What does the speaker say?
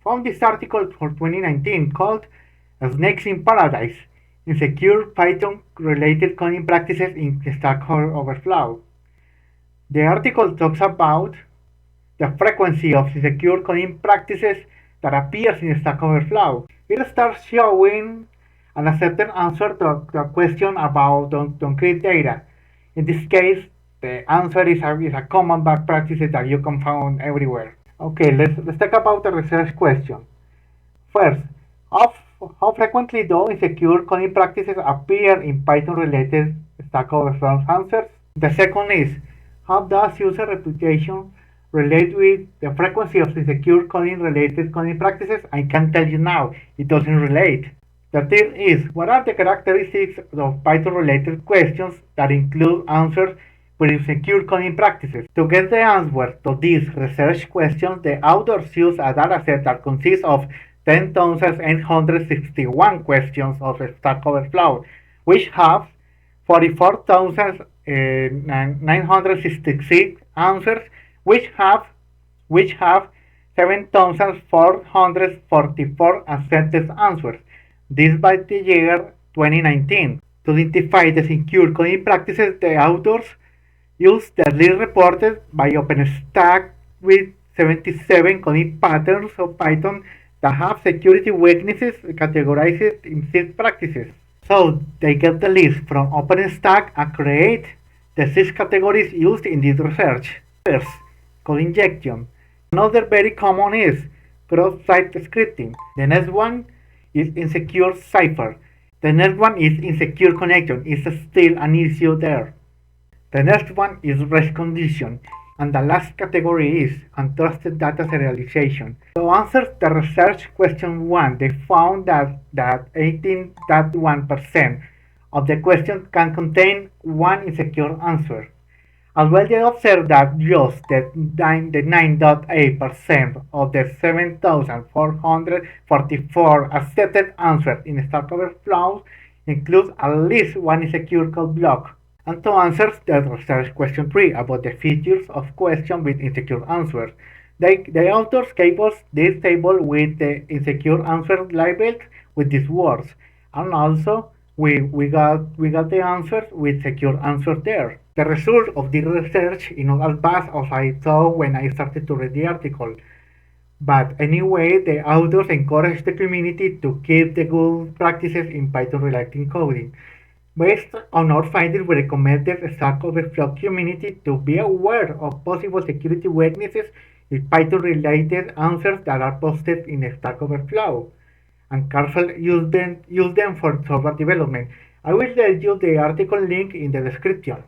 found this article for 2019 called Snakes in Paradise: Insecure Python-Related Coding Practices in Stack Overflow. The article talks about the frequency of insecure coding practices that appears in Stack Overflow. It starts showing an accepted answer to a question about concrete data. In this case, the answer is a common bad practice that you can find everywhere. Okay, let's talk about the research question. First, how, how frequently do insecure coding practices appear in Python-related Stack Overflow answers? The second is, how does user reputation relate with the frequency of insecure coding-related coding practices? I can tell you now, it doesn't relate. The third is, what are the characteristics of Python-related questions that include answers with insecure coding practices? To get the answer to these research questions, the authors use a dataset that consists of 10,861 questions of Stack Overflow, which have 44,966 answers, which have 7,444 accepted answers. This by the year 2019. To identify the secure coding practices, the authors used the list reported by OpenStack with 77 coding patterns of Python that have security weaknesses categorized in 6 practices. So they get the list from OpenStack and create the 6 categories used in this research. First, code injection. Another very common is cross-site scripting. The next one is insecure cipher. The next one is insecure connection. It's still an issue there. The next one is rest condition. And the last category is untrusted data serialization. To answer the research question 1, they found that 18.1% of the questions can contain one insecure answer. As well, they observed that just the 9.8% of the 7,444 accepted answers in Stack Overflow include at least one insecure code block. And to answer the research question 3 about the features of questions with insecure answers, the authors gave us this table with the insecure answers labeled with these words, and also we got the answers with secure answers there. The result of this research is not as bad as I thought when I started to read the article. But anyway, the authors encourage the community to keep the good practices in Python-related coding. Based on our findings, we recommend the Stack Overflow community to be aware of possible security weaknesses in Python-related answers that are posted in Stack Overflow, and carefully use them for software development. I will leave you the article link in the description.